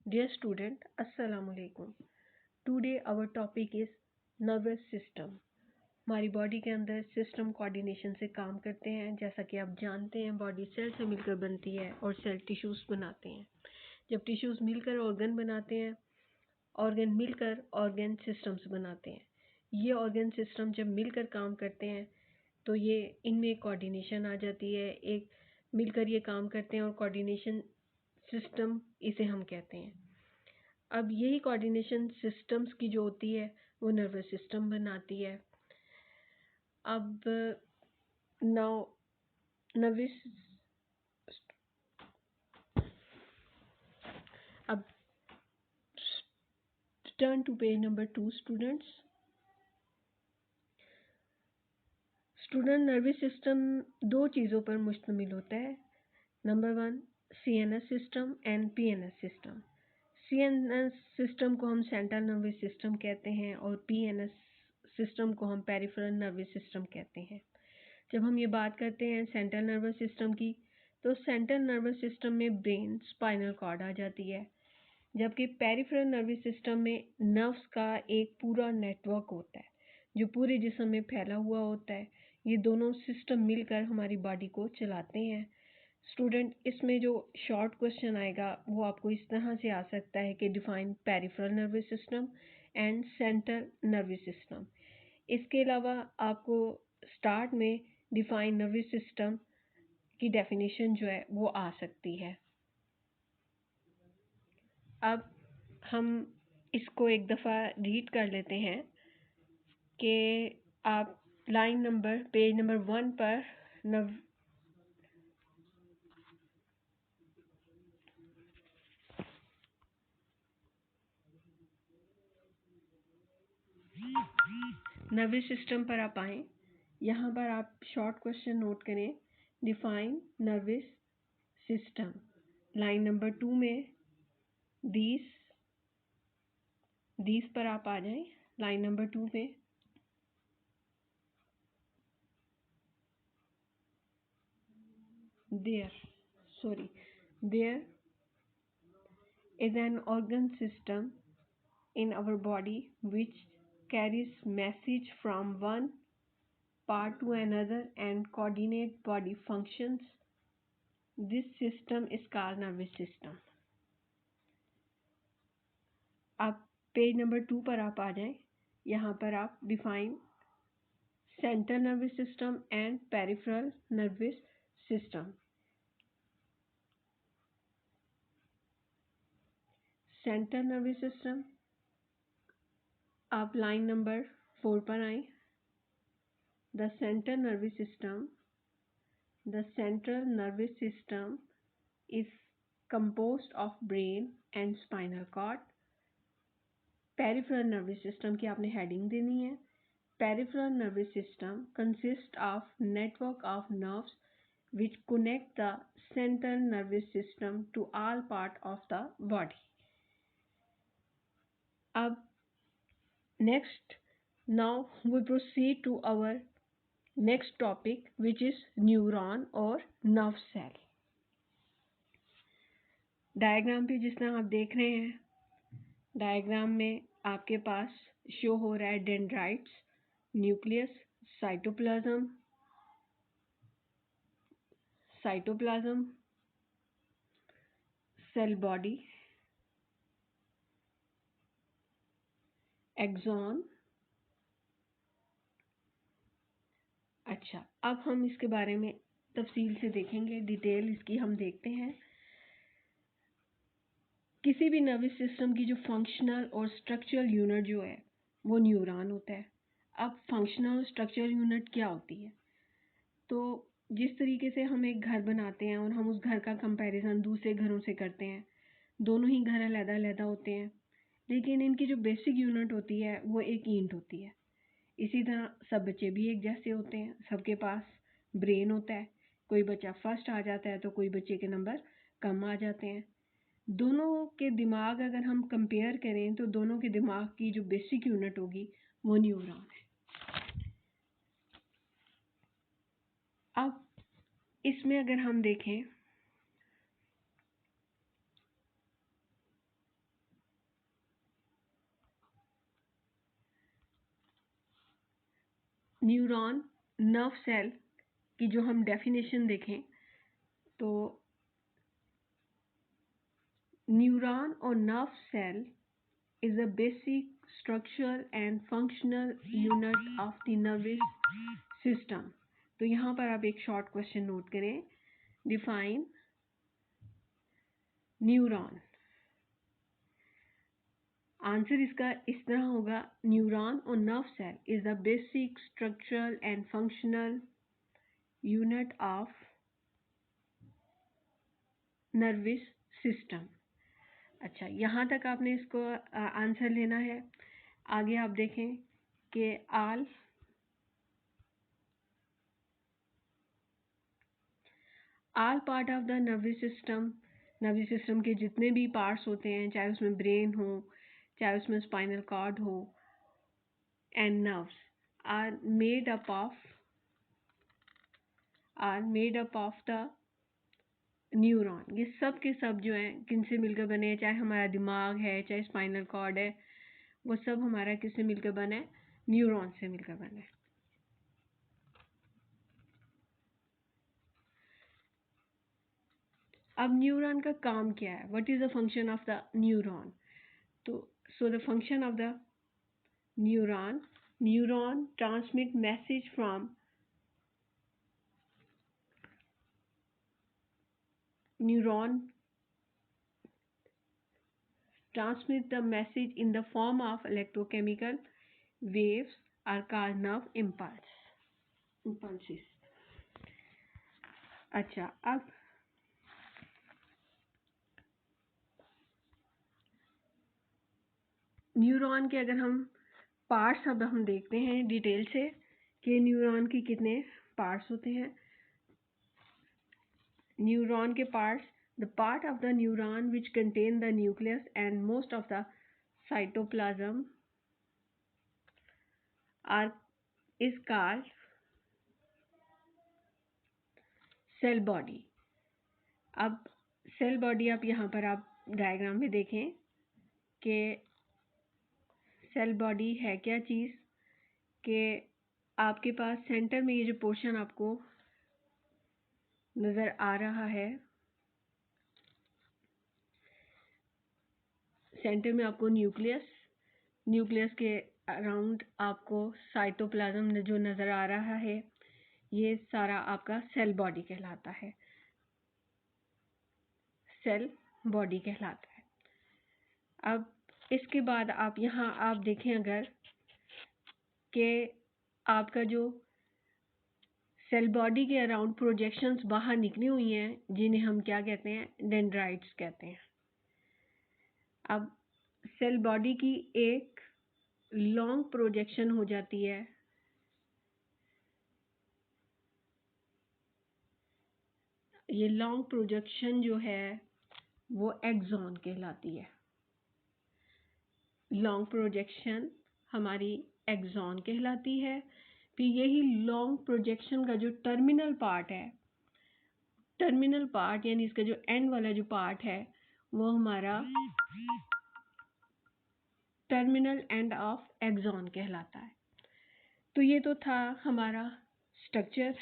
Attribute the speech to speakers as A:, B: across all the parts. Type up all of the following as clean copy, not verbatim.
A: Dear student, Assalamu alaikum. Today our topic is nervous system. हमारी body के अंदर system coordination से काम करते हैं। जैसा कि आप जानते हैं, बॉडी सेल से मिलकर बनती है और सेल टिश्यूज़ बनाते हैं। जब टिश्यूज़ मिलकर ऑर्गन बनाते हैं, ऑर्गन मिलकर ऑर्गन सिस्टम्स बनाते हैं। ये ऑर्गन सिस्टम जब मिलकर काम करते हैं तो ये इनमें कोऑर्डिनेशन आ जाती है। एक मिलकर ये काम करते हैं और कोऑर्डिनेशन सिस्टम इसे हम कहते हैं। अब यही कोऑर्डिनेशन सिस्टम्स की जो होती है वो नर्वस सिस्टम बनाती है। अब नाउ नर्वस अब turn to page number 2 students. Nervous system दो चीज़ों पर मुश्तमिल होता है। Number 1 CNS system and PNS system. CNS system को हम सेंट्रल नर्वस सिस्टम कहते हैं और पीएनएस सिस्टम को हम पेरिफेरल नर्वस सिस्टम कहते हैं। जब हम ये बात करते हैं सेंट्रल नर्वस सिस्टम की, तो सेंट्रल नर्वस सिस्टम में ब्रेन, स्पाइनल कॉर्ड आ जाती है, जबकि पेरिफेरल नर्वस सिस्टम में नर्व्स का एक पूरा नेटवर्क होता है जो पूरे जिस्म में फैला हुआ होता है। ये दोनों सिस्टम मिलकर हमारी बॉडी को चलाते हैं। स्टूडेंट, इसमें जो शॉर्ट क्वेश्चन आएगा वो आपको इस तरह से आ सकता है कि define peripheral nervous system and central nervous system. इसके अलावा आपको स्टार्ट में डिफाइन नर्वस सिस्टम की डेफिनेशन जो है वो आ सकती है। अब हम इसको एक दफ़ा रीड कर लेते हैं कि आप लाइन नंबर पेज नंबर 1 पर नर्वस सिस्टम पर आप आएँ। यहाँ पर आप शॉर्ट क्वेश्चन नोट करें, define nervous system. Line number 2 में दीस पर आप आ जाएं। लाइन नंबर 2 में there is an organ system in our body which carries message from one part to another and coordinate body functions. This system is called nervous system. आप page number 2 पर आप आ जाएं। यहाँ पर आप define central nervous system and peripheral nervous system. Central nervous system, आप line number 4 पर आएँ। The central nervous system is composed of brain and spinal cord. Peripheral nervous system की आपने हेडिंग देनी है। Peripheral nervous system consists of network of nerves which connect the central nervous system to all part of the body. अब next, now we proceed to our next topic which is neuron और nerve cell. Diagram पे जिस तरह आप देख रहे हैं, diagram में आपके पास शो हो रहा है dendrites, nucleus, cytoplasm, cell body, axon. अच्छा, अब हम इसके बारे में तफसील से देखेंगे, डिटेल इसकी हम देखते हैं। किसी भी नर्वस सिस्टम की जो फंक्शनल और स्ट्रक्चरल यूनिट जो है वो न्यूरॉन होता है। अब फंक्शनल और स्ट्रक्चरल यूनिट क्या होती है? तो जिस तरीके से हम एक घर बनाते हैं और हम उस घर का कंपैरिजन दूसरे घरों से करते हैं, दोनों ही घर अलग-अलग होते हैं, लेकिन इनकी जो बेसिक यूनिट होती है वो एक ईंट होती है। इसी तरह सब बच्चे भी एक जैसे होते हैं, सबके पास ब्रेन होता है। कोई बच्चा फर्स्ट आ जाता है तो कोई बच्चे के नंबर कम आ जाते हैं। दोनों के दिमाग अगर हम कंपेयर करें तो दोनों के दिमाग की जो बेसिक यूनिट होगी वो न्यूरॉन है। अब इसमें अगर हम देखें न्यूरॉन नर्व सेल की जो हम डेफिनेशन देखें तो न्यूरॉन और nerve cell is a basic structural and functional unit of the nervous system. तो यहाँ पर आप एक शॉर्ट क्वेश्चन नोट करें, डिफाइन न्यूरॉन। आंसर इसका इस तरह होगा, न्यूरॉन और nerve cell is the basic structural and functional unit of nervous system. अच्छा, यहाँ तक आपने इसको आंसर लेना है। आगे आप देखें कि all part of the nervous system के जितने भी पार्ट्स होते हैं, चाहे उसमें ब्रेन हो, चाहे उसमें स्पाइनल कॉर्ड हो, and nerves are made up of the neuron. ये सब के सब जो हैं किनसे मिलकर बने हैं, चाहे हमारा दिमाग है, चाहे स्पाइनल कॉर्ड है, वो सब हमारा किससे मिलकर बना है, न्यूरॉन से मिलकर बना है। अब न्यूरॉन का काम क्या है, what is the function of the neuron? तो so the function of the neuron transmit message from neuron transmit the message in the form of electrochemical waves are called nerve impulses. अच्छा, अब neuron के अगर हम parts अब हम देखते हैं डिटेल से कि न्यूरॉन के कितने पार्ट्स होते हैं। न्यूरॉन के parts, the part of the neuron which contain the nucleus and most of the cytoplasm are is called cell body. अब सेल बॉडी आप यहाँ पर आप डायग्राम में देखें कि सेल बॉडी है क्या चीज़, कि आपके पास सेंटर में ये जो पोर्शन आपको नज़र आ रहा है, सेंटर में आपको न्यूक्लियस के अराउंड आपको साइटोप्लाज्म जो नज़र आ रहा है, ये सारा आपका सेल बॉडी कहलाता है, सेल बॉडी कहलाता है। अब इसके बाद आप यहाँ आप देखें अगर कि आपका जो सेल बॉडी के अराउंड प्रोजेक्शंस बाहर निकली हुई हैं, जिन्हें हम क्या कहते हैं, डेंड्राइट्स कहते हैं। अब सेल बॉडी की एक लॉन्ग प्रोजेक्शन हो जाती है, ये लॉन्ग प्रोजेक्शन जो है वो एक्सॉन कहलाती है। लॉन्ग प्रोजेक्शन हमारी एक्सॉन कहलाती है। फिर यही लॉन्ग प्रोजेक्शन का जो टर्मिनल पार्ट है, टर्मिनल पार्ट यानी इसका जो एंड वाला जो पार्ट है, वो हमारा टर्मिनल एंड ऑफ एक्सॉन कहलाता है। तो ये तो था हमारा स्ट्रक्चर।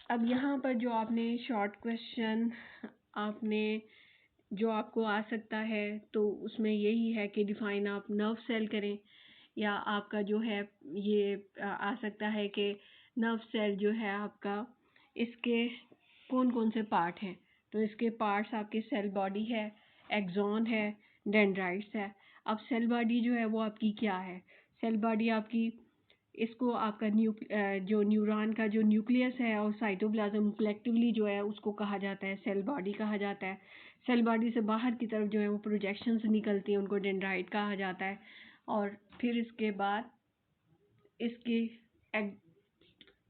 A: अब यहाँ पर जो आपने शॉर्ट क्वेश्चन आपने जो आपको आ सकता है, तो उसमें यही है कि डिफाइन आप नर्व सेल करें, या आपका जो है ये आ सकता है कि नर्व सेल जो है आपका, इसके कौन कौन से पार्ट हैं। तो इसके पार्ट्स आपके सेल बॉडी है, एक्सॉन है, डेंड्राइट्स है। अब सेल बॉडी जो है वो आपकी क्या है, सेल बॉडी आपकी, इसको आपका जो न्यूरॉन का जो न्यूक्लियस है और साइटोप्लाज्म कलेक्टिवली जो है उसको कहा जाता है सेल बॉडी कहा जाता है। सेल बॉडी से बाहर की तरफ जो है वो प्रोजेक्शंस निकलती हैं, उनको डेंड्राइट कहा जाता है। और फिर इसके बाद इसकी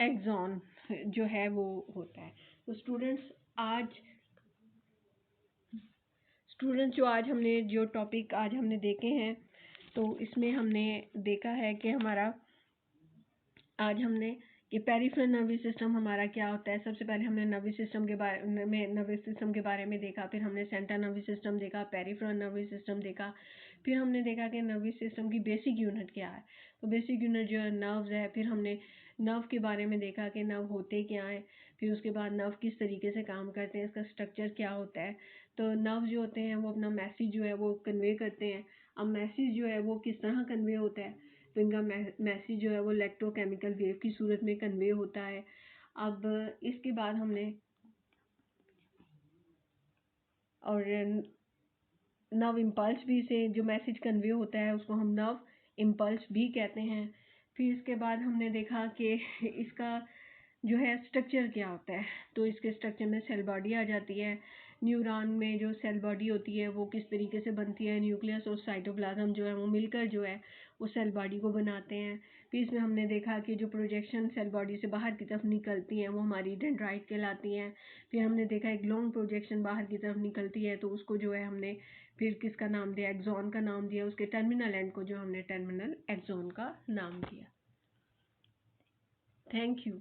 A: एक्सॉन जो है वो होता है। तो स्टूडेंट्स जो आज हमने जो टॉपिक आज हमने देखे हैं, तो इसमें हमने देखा है कि हमारा आज हमने कि पेरिफेरल नर्वस सिस्टम हमारा क्या होता है। सबसे पहले हमने नर्वस सिस्टम के बारे में देखा, फिर हमने सेंट्रल नर्वस सिस्टम देखा, पेरिफेरल नर्वस सिस्टम देखा, फिर हमने देखा कि नर्वस सिस्टम की बेसिक यूनिट क्या है। तो बेसिक यूनिट जो है नर्व्स है। फिर हमने नर्व के बारे में देखा कि नर्व होते क्या हैं, फिर उसके बाद नर्व किस तरीके से काम करते हैं, इसका स्ट्रक्चर क्या होता है। तो नर्व जो होते हैं वो अपना मैसेज जो है वो कन्वे करते हैं। अब मैसेज जो है वो किस तरह कन्वे होता है, तो इनका मैसेज जो है वो इलेक्ट्रोकेमिकल वेव की सूरत में कन्वे होता है। अब इसके बाद हमने और नर्व इम्पल्स भी से जो मैसेज कन्वे होता है उसको हम नर्व इम्पल्स भी कहते हैं। फिर इसके बाद हमने देखा कि इसका जो है स्ट्रक्चर क्या होता है। तो इसके स्ट्रक्चर में सेल बॉडी आ जाती है। न्यूरॉन में जो सेल बॉडी होती है वो किस तरीके से बनती है, न्यूक्लियस और साइटोप्लाज्म जो है वो मिलकर जो है वो सेल बॉडी को बनाते हैं। फिर इसमें हमने देखा कि जो प्रोजेक्शन सेल बॉडी से बाहर की तरफ निकलती हैं वो हमारी डेंड्राइट कहलाती हैं। फिर हमने देखा एक लॉन्ग प्रोजेक्शन बाहर की तरफ निकलती है, तो उसको जो है हमने फिर किसका नाम दिया, एक्सॉन का नाम दिया। उसके टर्मिनल एंड को जो हमने टर्मिनल एक्सॉन का नाम दिया। Thank you.